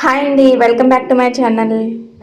Hi అండి, welcome back to my channel.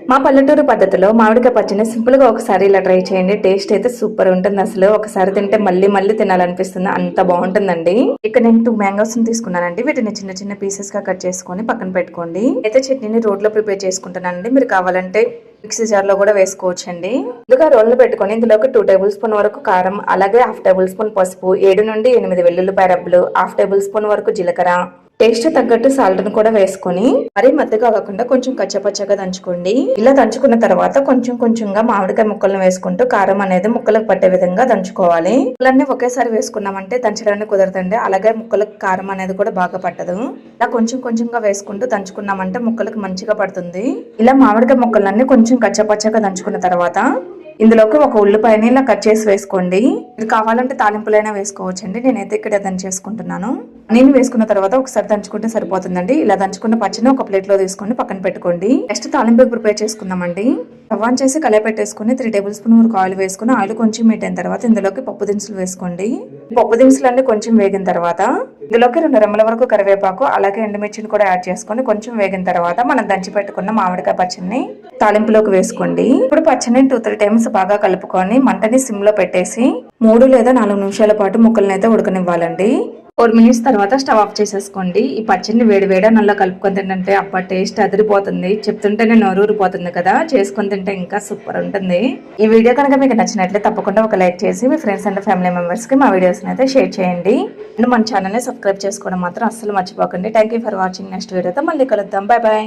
మా పల్లెటూరు పద్ధతిలో మామిడికాయ పచ్చడిని సింపుల్ గా ఒకసారి ఇలా ట్రై చేయండి. టేస్ట్ అయితే సూపర్ ఉంటుంది. అసలు ఒకసారి తింటే మళ్ళీ మళ్ళీ తినాలనిపిస్తుంది, అంత బాగుంటుందండి. ఇక్కడ నేను 2 మ్యాంగోస్ తీసుకున్నానండి. వీటిని చిన్న చిన్న పీసెస్ గా కట్ చేసుకొని పక్కన పెట్టుకోండి. అయితే చట్నీని రోడ్ లో ప్రిపేర్ చేసుకుంటానండి. మీరు కావాలంటే మిక్సీ జార్ లో కూడా వేసుకోవచ్చండి. ముందుగా రోల్ పెట్టుకొని ఇందులోకి 2 టేబుల్ స్పూన్ వరకు కారం, అలాగే 1/2 టేబుల్ స్పూన్ పసుపు, 7 నుండి 8 వెల్లుల్లిపాయ రబ్బలు, 1/2 టేబుల్ స్పూన్ వరకు జీలకర్ర, టేస్ట్ తగ్గట్టు సాల్ట్ ను కూడా వేసుకొని మరీ మెత్తగా కాకుండా కొంచెం కచ్చపచ్చగా దంచుకోండి. ఇలా దంచుకున్న తర్వాత కొంచెం కొంచెంగా మామిడికాయ ముక్కలను వేసుకుంటూ కారం అనేది ముక్కలకు పట్టే విధంగా దంచుకోవాలి. ముక్కలన్నీ ఒకేసారి వేసుకున్నామంటే దంచడానికి కుదరదండి. అలాగే ముక్కలకు కారం అనేది కూడా బాగా పట్టదు. ఇలా కొంచెం కొంచెంగా వేసుకుంటూ దంచుకున్నామంటే ముక్కలకు మంచిగా పడుతుంది. ఇలా మామిడికాయ ముక్కలన్నీ కొంచెం కచ్చపచ్చగా దంచుకున్న తర్వాత ఇందులోకి ఒక ఉల్లిపాయని ఇలా కట్ చేసి వేసుకోండి. మీరు కావాలంటే తాలింపులైనా వేసుకోవచ్చండి. నేనైతే ఇక్కడ దంచేసుకుంటున్నాను. నేను వేసుకున్న తర్వాత ఒకసారి దంచుకుంటే సరిపోతుందండి. ఇలా దంచుకున్న పచ్చిని ఒక ప్లేట్ లో తీసుకొని పక్కన పెట్టుకోండి. నెక్స్ట్ తాలింపు ప్రిపేర్ చేసుకుందామండి. స్టవ్ ఆన్ చేసి కళాయి పెట్టేసుకుని 3 టేబుల్ స్పూన్ వరకు ఆయిల్ వేసుకుని ఆయిల్ కొంచెం హీట్ అయిన తర్వాత ఇందులోకి పప్పు దినుసులు వేసుకోండి. పప్పు దినుసులన్నీ కొంచెం వేగిన తర్వాత ఇందులోకి 2 రెమ్మల వరకు కరివేపాకు, అలాగే ఎండుమిర్చిని కూడా యాడ్ చేసుకొని కొంచెం వేగిన తర్వాత మనం దంచి పెట్టుకున్న మామిడికాయ పచ్చడిని తాలింపులోకి వేసుకోండి. ఇప్పుడు పచ్చడిని 2-3 టైమ్స్ బాగా కలుపుకొని మంటని సిమ్ లో పెట్టేసి 3 లేదా 4 నిమిషాల పాటు ముక్కలను అయితే ఉడకనివ్వాలండి. 4 మినిట్స్ తర్వాత స్టవ్ ఆఫ్ చేసేసుకోండి. ఈ పచ్చడిని వేడి వేడ నల్ల కలుపుకొని తింటే అబ్బా టేస్ట్ అదిరిపోతుంది. చెప్తుంటేనే నోరూరిపోతుంది కదా. చేసుకొని తింటే ఇంకా సూపర్ ఉంటుంది. ఈ వీడియో కనుక మీకు నచ్చినట్లయితే తప్పకుండా ఒక లైక్ చేసి మీ ఫ్రెండ్స్ అండ్ ఫ్యామిలీ మెంబర్స్ కి మా వీడియోస్ అయితే షేర్ చేయండి. అండ్ మన ఛానల్ ని సబ్స్క్రైబ్ చేసుకోవడం మాత్రం అస్సలు మర్చిపోకండి. Thank you for watching. Next వీడియోతో మళ్ళీ కలుద్దాం. Bye bye.